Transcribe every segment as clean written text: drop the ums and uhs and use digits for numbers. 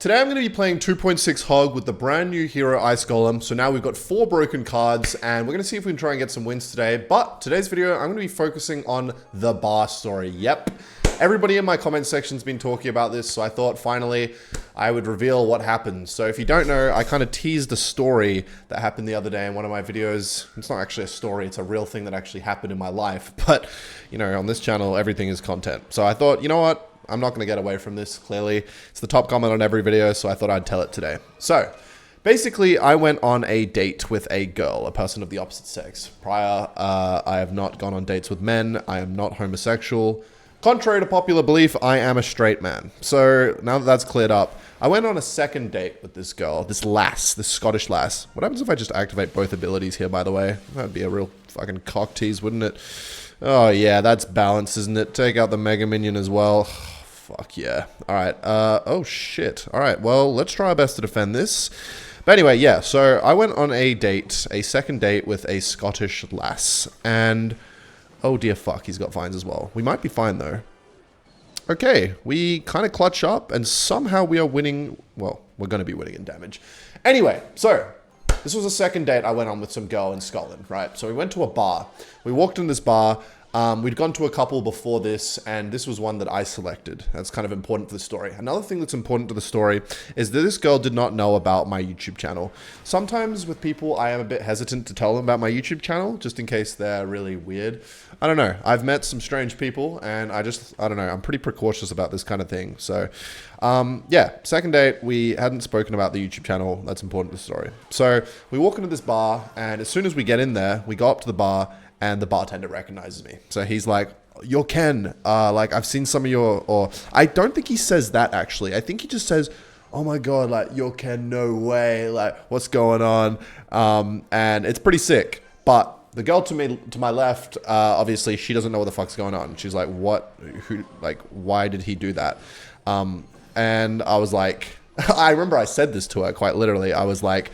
Today I'm going to be playing 2.6 Hog with the brand new hero Ice Golem. So now we've got 4 broken cards and we're going to see if we can try and get some wins today. But today's video, I'm going to be focusing on the bar story. Yep. Everybody in my comment section's been talking about this, so I thought finally I would reveal what happened. So if you don't know, I kind of teased a story that happened the other day in one of my videos. It's not actually a story, it's a real thing that actually happened in my life. But, you know, on this channel, everything is content. So I thought, you know what? I'm not going to get away from this, clearly. It's the top comment on every video, so I thought I'd tell it today. So, basically, I went on a date with a girl, a person of the opposite sex. Prior, I have not gone on dates with men. I am not homosexual. Contrary to popular belief, I am a straight man. So, now that that's cleared up, I went on a second date with this girl, this lass, this Scottish lass. What happens if I just activate both abilities here, by the way? That'd be a real fucking cock tease, wouldn't it? Oh, yeah, that's balance, isn't it? Take out the Mega Minion as well. Fuck yeah. Alright, oh shit. Alright, well, let's try our best to defend this. But anyway, yeah, so I went on a date, a second date with a Scottish lass, and oh dear fuck, he's got vines as well. We might be fine though. Okay, we kind of clutch up, and somehow we are winning, well, we're going to be winning in damage. Anyway, so, this was a second date I went on with some girl in Scotland, right? So we went to a bar. We walked in this bar. We'd gone to a couple before this, and this was one that I selected. That's kind of important for the story. Another thing that's important to the story is that this girl did not know about my YouTube channel. Sometimes with people, I am a bit hesitant to tell them about my YouTube channel, just in case they're really weird. I don't know. I've met some strange people, and I don't know. I'm pretty precautious about this kind of thing. So, yeah, second date, we hadn't spoken about the YouTube channel. That's important to the story. So, we walk into this bar, and as soon as we get in there, we go up to the bar, and the bartender recognizes me. So he's like, "You're Ken. Like, I've seen some of your," or I don't think he says that actually. I think he just says, "Oh my God, like, you're Ken, no way. Like, what's going on?" And it's pretty sick. But the girl to my left, obviously she doesn't know what the fuck's going on. She's like, "What? Who? Like, why did he do that?" And I was like, I remember I said this to her quite literally. I was like,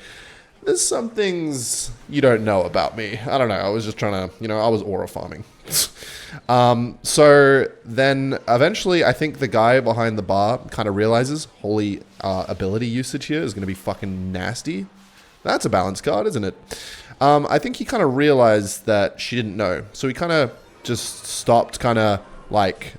"There's some things you don't know about me." I don't know. I was just trying to, you know, I was aura farming. So then eventually I think the guy behind the bar kind of realizes, holy ability usage here is going to be fucking nasty. That's a balance card, isn't it? I think he kind of realized that she didn't know. So he kind of just stopped kind of like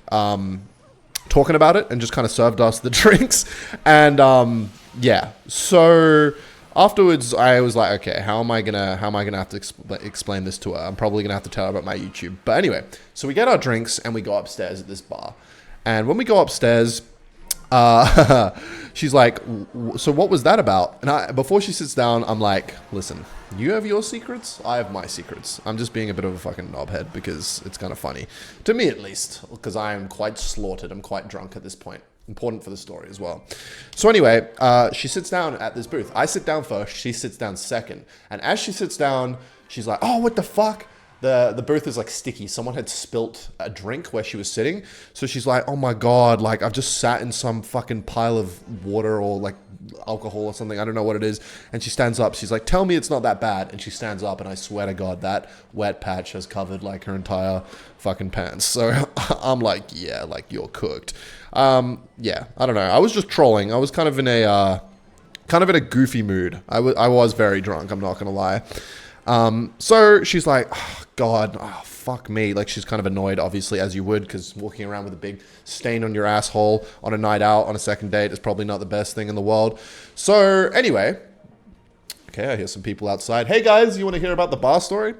talking about it and just kind of served us the drinks. And yeah, so afterwards, I was like, okay, how am I gonna have to explain this to her? I'm probably gonna have to tell her about my YouTube. But anyway, so we get our drinks and we go upstairs at this bar. And when we go upstairs, she's like, "So what was that about?" And before she sits down, I'm like, "Listen, you have your secrets, I have my secrets." I'm just being a bit of a fucking knobhead because it's kind of funny. To me, at least, because I am quite slaughtered. I'm quite drunk at this point. Important for the story as well. So anyway, she sits down at this booth. I sit down first, she sits down second. And as she sits down, she's like, "Oh, what the fuck?" The booth is like sticky. Someone had spilt a drink where she was sitting. So she's like, "Oh my God, like I've just sat in some fucking pile of water or like alcohol or something. I don't know what it is." And she stands up. She's like, "Tell me it's not that bad." And she stands up and I swear to God, that wet patch has covered like her entire fucking pants. So I'm like, yeah, like you're cooked. Yeah, I don't know. I was just trolling. I was kind of in a goofy mood. I was very drunk. I'm not going to lie. So she's like, "Oh, God, oh, fuck me." Like, she's kind of annoyed, obviously, as you would, because walking around with a big stain on your asshole on a night out on a second date is probably not the best thing in the world. So anyway, okay, I hear some people outside. "Hey guys, you want to hear about the bar story?"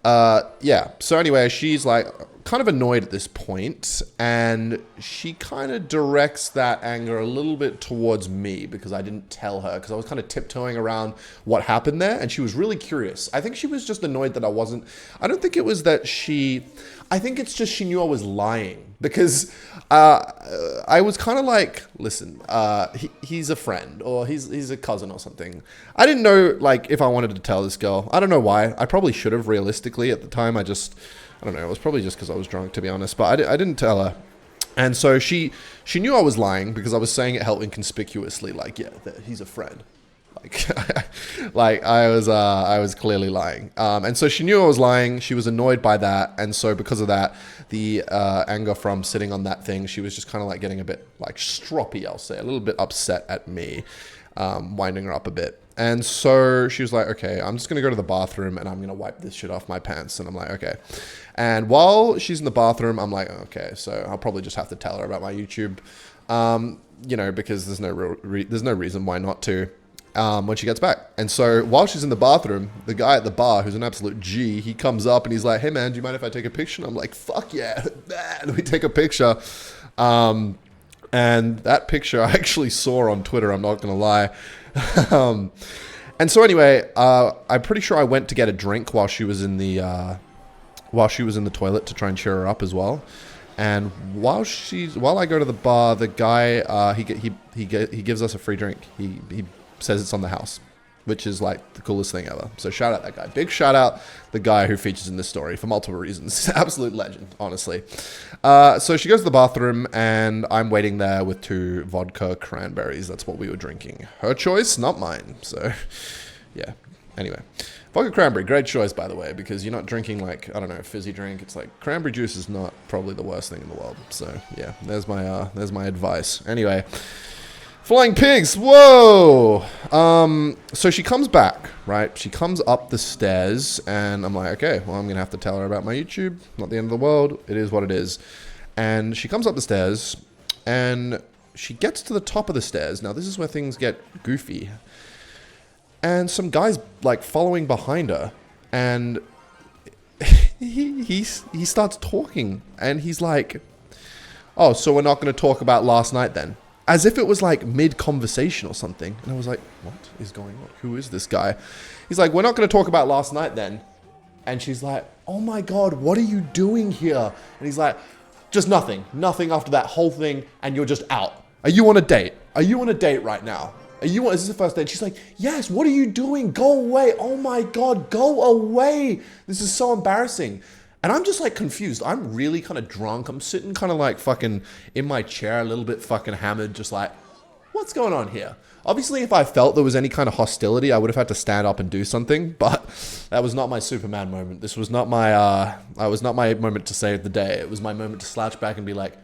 Yeah. So anyway, she's like kind of annoyed at this point, and she kind of directs that anger a little bit towards me because I didn't tell her, because I was kind of tiptoeing around what happened there, and she was really curious. I think she was just annoyed that I don't think it was that I think it's just she knew I was lying, because I was kind of like, "Listen, he's a friend, or he's a cousin or something." I didn't know like if I wanted to tell this girl. I don't know why. I probably should have realistically at the time. I don't know. It was probably just because I was drunk, to be honest. But I didn't tell her. And so she knew I was lying because I was saying it held inconspicuously, like, "Yeah, he's a friend." Like I was clearly lying. And so she knew I was lying. She was annoyed by that. And so because of that, the anger from sitting on that thing, she was just kind of like getting a bit like stroppy, I'll say, a little bit upset at me, winding her up a bit. And so she was like, okay, I'm just going to go to the bathroom and I'm going to wipe this shit off my pants. And I'm like, okay. And while she's in the bathroom, I'm like, okay, so I'll probably just have to tell her about my YouTube, you know, because there's no reason why not to, when she gets back. And so while she's in the bathroom, the guy at the bar, who's an absolute G, he comes up and he's like, hey man, do you mind if I take a picture? And I'm like, fuck yeah. And we take a picture. And that picture I actually saw on Twitter, I'm not going to lie. And so anyway, I'm pretty sure I went to get a drink while she was in the toilet to try and cheer her up as well. And while I go to the bar, the guy he gives us a free drink. He says it's on the house, which is like the coolest thing ever. So shout out that guy. Big shout out the guy who features in this story for multiple reasons. Absolute legend, honestly. So she goes to the bathroom and I'm waiting there with 2 vodka cranberries. That's what we were drinking. Her choice, not mine. So yeah. Anyway, vodka cranberry, great choice, by the way, because you're not drinking like, I don't know, a fizzy drink. It's like cranberry juice is not probably the worst thing in the world. So yeah, there's my advice. Anyway, flying pigs, whoa! So she comes back, right? She comes up the stairs, and I'm like, okay, well, I'm going to have to tell her about my YouTube. Not the end of the world. It is what it is. And she comes up the stairs, and she gets to the top of the stairs. Now, this is where things get goofy. And some guy's, like, following behind her, and he starts talking, and he's like, oh, so we're not going to talk about last night then? As if it was like mid-conversation or something. And I was like, what is going on? Who is this guy? He's like, we're not going to talk about last night then. And she's like, oh my God, what are you doing here? And he's like, just nothing. Nothing after that whole thing. And you're just out. Are you on a date? Are you on a date right now? Is this the first date? And she's like, yes, what are you doing? Go away. Oh my God, go away. This is so embarrassing. And I'm just like confused. I'm really kind of drunk. I'm sitting kind of like fucking in my chair, a little bit fucking hammered, just like, what's going on here? Obviously, if I felt there was any kind of hostility, I would have had to stand up and do something, but that was not my Superman moment. This was not my, was not my moment to save the day. It was my moment to slouch back and be like,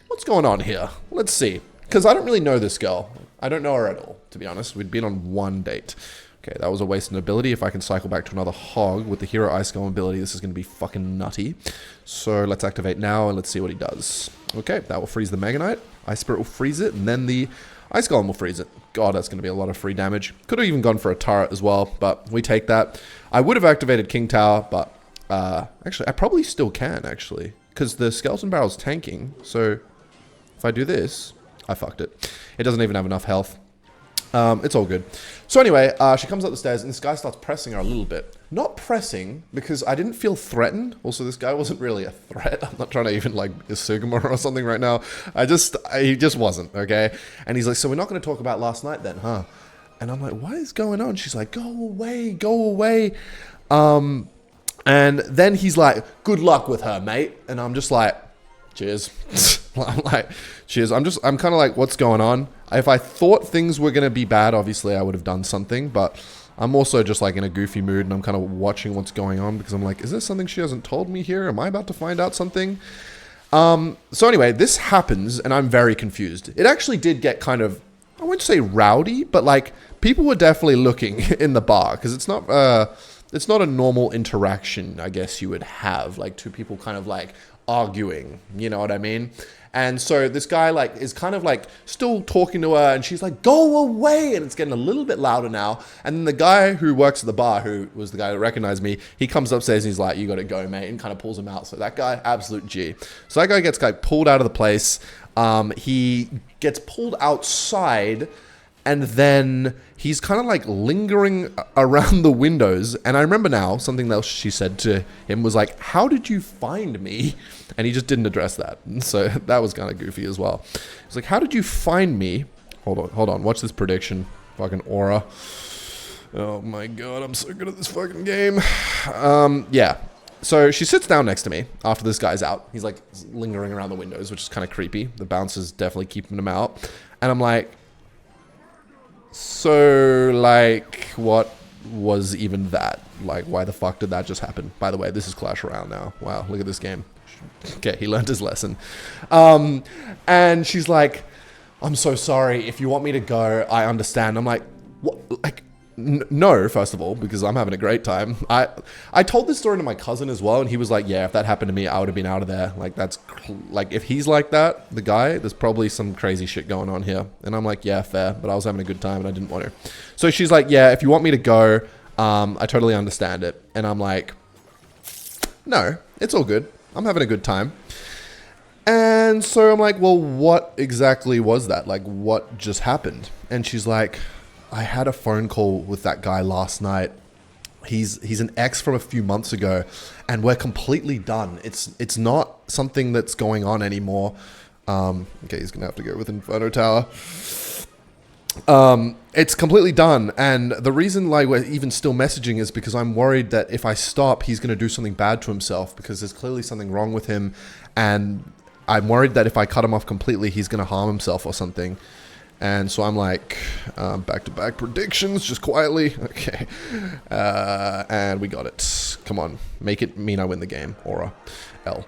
what's going on here? Let's see. Because I don't really know this girl. I don't know her at all, to be honest. We'd been on 1 date. Okay, that was a waste of ability. If I can cycle back to another hog with the hero ice golem ability, this is going to be fucking nutty. So let's activate now and let's see what he does. Okay, that will freeze the Mega Knight. Ice Spirit will freeze it, and then the ice golem will freeze it. God, that's going to be a lot of free damage. Could have even gone for a turret as well, but we take that. I would have activated King Tower, but actually, I probably still can, actually, because the skeleton barrel's tanking. So if I do this, I fucked it. It doesn't even have enough health. It's all good. So anyway, she comes up the stairs and this guy starts pressing her a little bit. Not pressing because I didn't feel threatened. Also, this guy wasn't really a threat. I'm not trying to even like Sugima or something right now. He just wasn't, okay? And he's like, so we're not going to talk about last night then, huh? And I'm like, what is going on? She's like, go away, go away. And then he's like, good luck with her, mate. And I'm just like, cheers. I'm like, cheers. I'm kind of like, what's going on? If I thought things were going to be bad, obviously I would have done something, but I'm also just like in a goofy mood and I'm kind of watching what's going on because I'm like, is there something she hasn't told me here? Am I about to find out something? So anyway, this happens and I'm very confused. It actually did get kind of, I wouldn't say rowdy, but like people were definitely looking in the bar because it's not a normal interaction, I guess you would have, like 2 people kind of like arguing, you know what I mean? And so this guy like is kind of like still talking to her and she's like, go away. And it's getting a little bit louder now. And then the guy who works at the bar, who was the guy that recognized me, he comes upstairs and he's like, you got to go, mate, and kind of pulls him out. So that guy, absolute G. So that guy gets like pulled out of the place. He gets pulled outside and then he's kind of like lingering around the windows. And I remember now something else she said to him was like, how did you find me? And he just didn't address that. So that was kind of goofy as well. He's like, how did you find me? Hold on. Watch this prediction. Fucking aura. Oh my God, I'm so good at this fucking game. Yeah. So she sits down next to me after this guy's out. He's like lingering around the windows, which is kind of creepy. The bouncers definitely keeping him out. And I'm like, So, like, what was even that? Like, why the fuck did that just happen? By the way, this is Clash Royale now. Wow, look at this game. Okay, he learned his lesson. And she's like, I'm so sorry. If you want me to go, I understand. I'm like, what? Like, no, first of all, because I'm having a great time. I told this story to my cousin as well, and he was like, yeah, if that happened to me, I would have been out of there. Like, that's, like, if he's like that, the guy, there's probably some crazy shit going on here. And I'm like, yeah, fair, but I was having a good time, and I didn't want to. So she's like, yeah, if you want me to go, I totally understand it. And I'm like, no, it's all good. I'm having a good time. And so I'm like, well, what exactly was that? Like, what just happened? And she's like, I had a phone call with that guy last night. He's an ex from a few months ago, and we're completely done. It's not something that's going on anymore. Okay, he's gonna have to go with Inferno Tower. It's completely done, and the reason like we're even still messaging is because I'm worried that if I stop, he's gonna do something bad to himself, because there's clearly something wrong with him, and I'm worried that if I cut him off completely, he's gonna harm himself or something. And so I'm like, back-to-back predictions, just quietly. Okay. And we got it. Come on. Make it mean I win the game. Aura. L.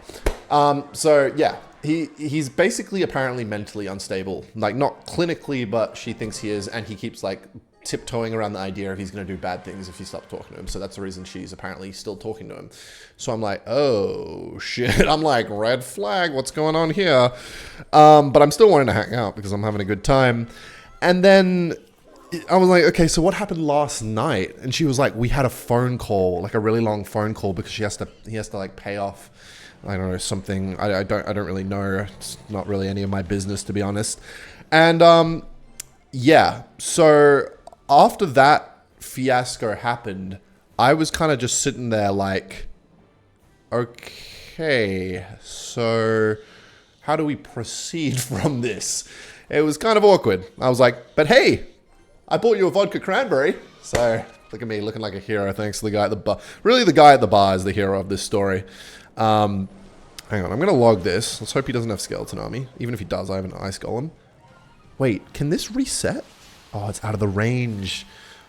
So, yeah. He's basically apparently mentally unstable. Like, not clinically, but she thinks he is. And he keeps, like, tiptoeing around the idea of he's going to do bad things if you stop talking to him. So that's the reason she's apparently still talking to him. So I'm like, oh, shit. I'm like, red flag. What's going on here? But I'm still wanting to hang out because I'm having a good time. And then I was like, okay, so what happened last night? And she was like, we had a phone call, like a really long phone call, because he has to like pay off, I don't know, something. I don't really know. It's not really any of my business, to be honest. And yeah, so after that fiasco happened, I was kind of just sitting there like, okay, so how do we proceed from this? It was kind of awkward. I was like, but hey, I bought you a vodka cranberry. So look at me looking like a hero thanks to the guy at the bar. Really, the guy at the bar is the hero of this story. Hang on, I'm going to log this. Let's hope he doesn't have skeleton army. Even if he does, I have an ice golem. Wait, can this reset? Oh, it's out of the range.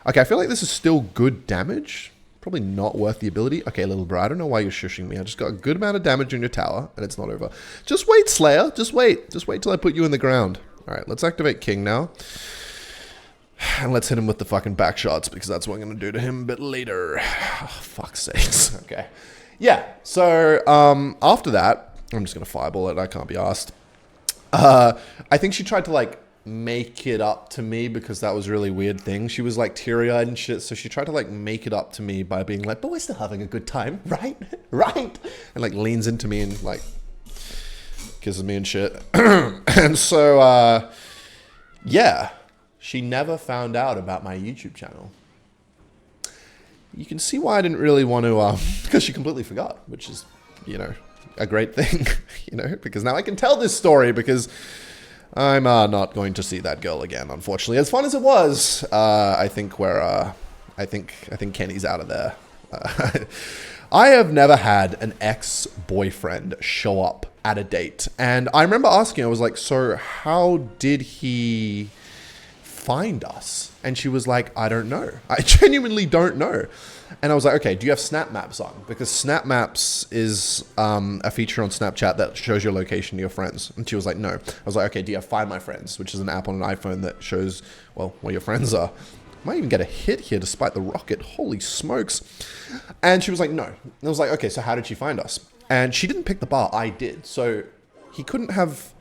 Okay, I feel like this is still good damage. Probably not worth the ability. Okay, little bro, I don't know why you're shushing me. I just got a good amount of damage on your tower, and it's not over. Just wait, Slayer. Just wait. Just wait till I put you in the ground. All right, let's activate King now. And let's hit him with the fucking back shots, because that's what I'm going to do to him a bit later. Oh, fuck's sakes. Okay. Yeah, so after that, I'm just going to fireball it. I can't be asked. I think she tried to, like, make it up to me, because that was a really weird thing. She was like teary-eyed and shit, so she tried to like make it up to me by being like, but we're still having a good time, right? Right? And like leans into me and like kisses me and shit. And so yeah, she never found out about my YouTube channel. You can see why I didn't really want to because she completely forgot, which is, you know, a great thing. You know, because now I can tell this story, because I'm not going to see that girl again, unfortunately. As fun as it was, I think I think Kenny's out of there. I have never had an ex-boyfriend show up at a date, and I remember asking, I was like, so how did he find us? And she was like, I don't know. I genuinely don't know. And I was like, okay, do you have Snap Maps on? Because Snap Maps is a feature on Snapchat that shows your location to your friends. And she was like, no. I was like, okay, do you have Find My Friends, which is an app on an iPhone that shows, well, where your friends are. Might even get a hit here despite the rocket. Holy smokes. And she was like, no. And I was like, okay, so how did she find us? And she didn't pick the bar. I did. So he couldn't have,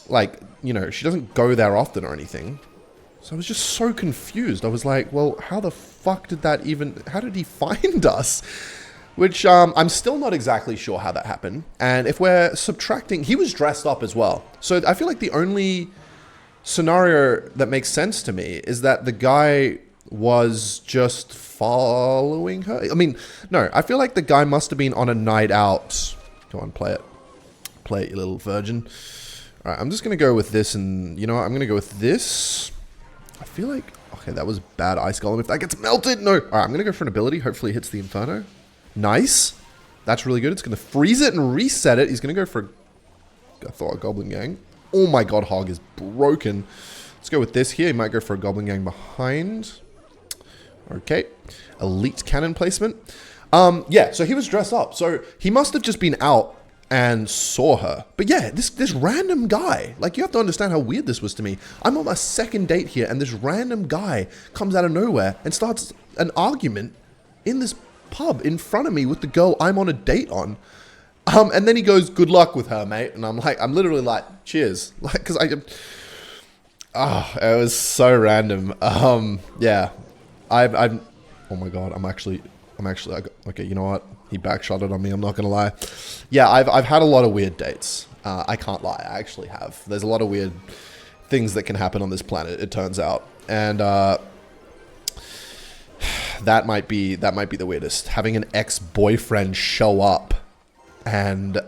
like, you know, she doesn't go there often or anything. So I was just so confused. I was like, well, how the fuck did that even, how did he find us? Which I'm still not exactly sure how that happened. And if we're subtracting, he was dressed up as well. So I feel like the only scenario that makes sense to me is that the guy was just following her. I mean, no, I feel like the guy must have been on a night out. Go on, play it. Play it, you little virgin. All right, I'm just going to go with this, and you know what? I'm going to go with this. I feel like, okay, that was bad ice golem. If that gets melted, no. All right, I'm going to go for an ability. Hopefully it hits the Inferno. Nice. That's really good. It's going to freeze it and reset it. He's going to go for, I thought, a Goblin Gang. Oh my god, Hog is broken. Let's go with this here. He might go for a Goblin Gang behind. Okay. Elite cannon placement. Yeah, so he was dressed up. So he must have just been out and saw her. But yeah, this random guy, like, you have to understand how weird this was to me. I'm on my second date here, and this random guy comes out of nowhere and starts an argument in this pub in front of me with the girl I'm on a date on. And then he goes, "Good luck with her, mate." And I'm literally like, "Cheers." Like, because it was so random. Yeah, I'm, oh my god, I'm actually, okay, you know what? He backshotted on me, I'm not gonna lie. Yeah, I've had a lot of weird dates. I can't lie, I actually have. There's a lot of weird things that can happen on this planet, it turns out. And, that might be the weirdest. Having an ex-boyfriend show up and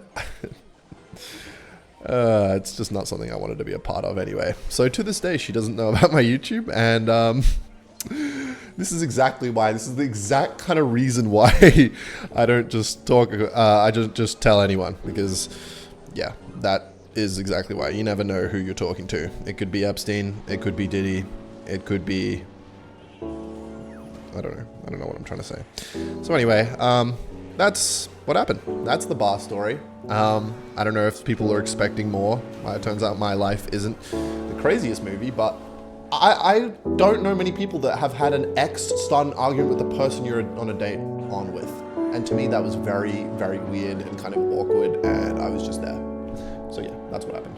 it's just not something I wanted to be a part of anyway. So to this day, she doesn't know about my YouTube, and this is exactly why. This is the exact kind of reason why I don't just talk. I just tell anyone, because yeah, that is exactly why. You never know who you're talking to. It could be Epstein. It could be Diddy. It could be, I don't know. I don't know what I'm trying to say. So anyway, that's what happened. That's the bar story. I don't know if people are expecting more. It turns out my life isn't the craziest movie, but I don't know many people that have had an ex start an argument with the person you're on a date on with. And to me, that was very, very weird and kind of awkward, and I was just there. So yeah, that's what happened.